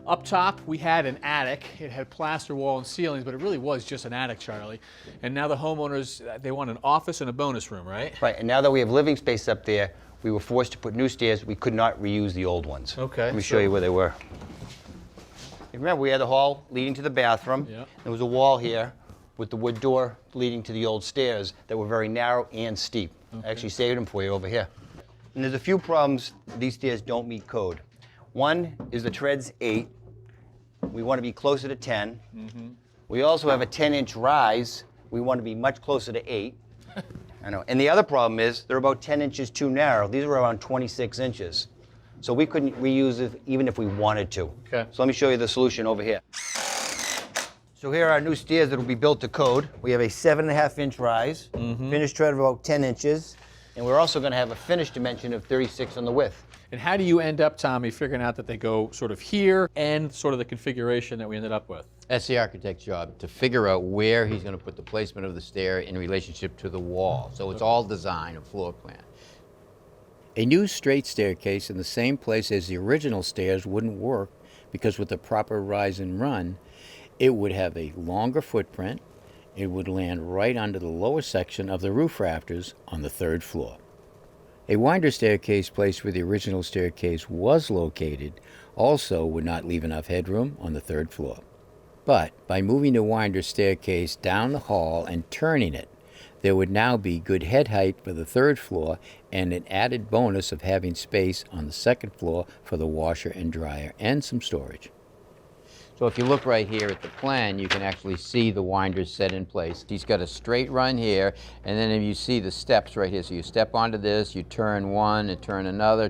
Up top, we had an attic. It had plaster wall and ceilings, but it really was just an attic, Charlie. And now the homeowners, they want an office and a bonus room, right? Right, and now that we have living space up there, we were forced to put new stairs. We could not reuse the old ones. Okay. Let me show you where they were. You remember, we had the hall leading to the bathroom. Yeah. There was a wall here with the wood door leading to the old stairs that were very narrow and steep. Okay. I actually saved them for you over here. And there's a few problems. These stairs don't meet code. One is the tread's 8. We want to be closer to 10. Mm-hmm. We also have a 10-inch rise. We want to be much closer to 8. I know. And the other problem is they're about 10 inches too narrow. These are around 26 inches. So we couldn't reuse it even if we wanted to. Okay. So let me show you the solution over here. So here are our new stairs that will be built to code. We have a 7.5-inch rise, finished tread of about 10 inches, and we're also going to have a finished dimension of 36 on the width. And how do you end up, Tommy, figuring out that they go sort of here and sort of the configuration that we ended up with? That's the architect's job, to figure out where he's going to put the placement of the stair in relationship to the wall. So it's all design, a floor plan. A new straight staircase in the same place as the original stairs wouldn't work because with the proper rise and run, it would have a longer footprint. It would land right under the lower section of the roof rafters on the 3rd floor. A winder staircase placed where the original staircase was located also would not leave enough headroom on the 3rd floor. But by moving the winder staircase down the hall and turning it, there would now be good head height for the 3rd floor and an added bonus of having space on the 2nd floor for the washer and dryer and some storage. So if you look right here at the plan, you can actually see the winders set in place. He's got a straight run here, and then if you see the steps right here, so you step onto this, you turn one, and turn another,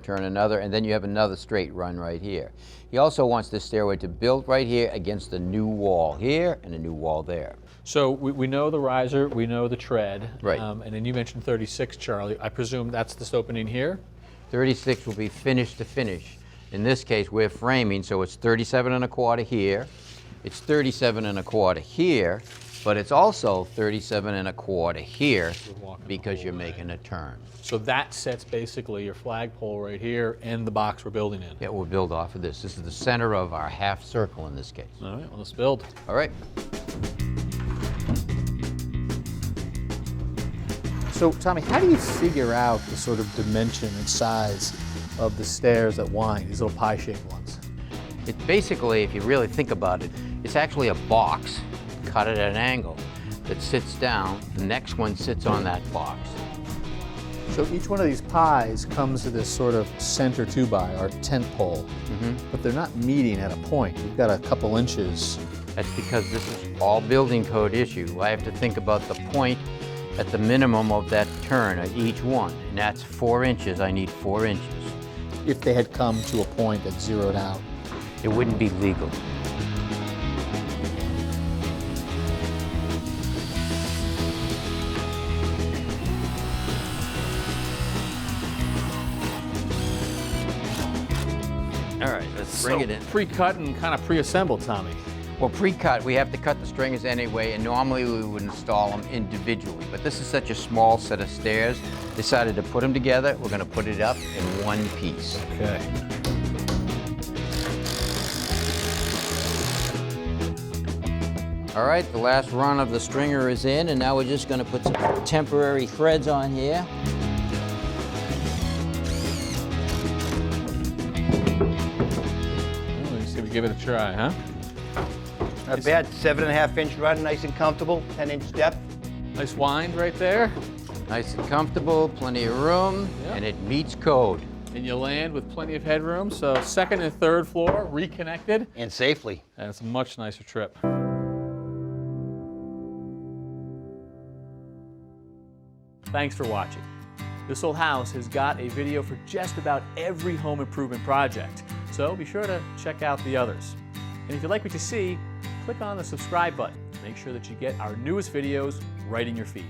and then you have another straight run right here. He also wants this stairway to build right here against the new wall here and a new wall there. So we know the riser, we know the tread. Right. And then you mentioned 36, Charlie. I presume that's this opening here? 36 will be finish to finish. In this case, we're framing, so it's 37.25 here. It's 37.25 here, but it's also 37.25 here because you're making a turn. So that sets basically your flagpole right here and the box we're building in. Yeah, we'll build off of this. This is the center of our half circle in this case. All right, well, let's build. All right. So, Tommy, how do you figure out the sort of dimension and size of the stairs that wind, these little pie-shaped ones? It basically, if you really think about it, it's actually a box cut at an angle that sits down. The next one sits on that box. So each one of these pies comes to this sort of center 2x, or tent pole, but they're not meeting at a point. You've got a couple inches. That's because this is all building code issue. I have to think about the point at the minimum of that turn at each one, and that's 4 inches. I need 4 inches. If they had come to a point that zeroed out. It wouldn't be legal. All right, let's bring it in. Pre-cut and kind of pre-assembled, Tommy. Well, pre-cut, we have to cut the stringers anyway, and normally we would install them individually. But this is such a small set of stairs, decided to put them together. We're going to put it up in one piece. Okay. All right, the last run of the stringer is in, and now we're just going to put some temporary threads on here. Well, let's see if we give it a try, huh? Not bad. 7.5-inch run, nice and comfortable, 10-inch depth. Nice wind right there. Nice and comfortable, plenty of room, and it meets code. And you land with plenty of headroom, so 2nd and 3rd floor reconnected. And safely. And it's a much nicer trip. Thanks for watching. This Old House has got a video for just about every home improvement project, so be sure to check out the others. And if you like what you see, click on the subscribe button to make sure that you get our newest videos right in your feed.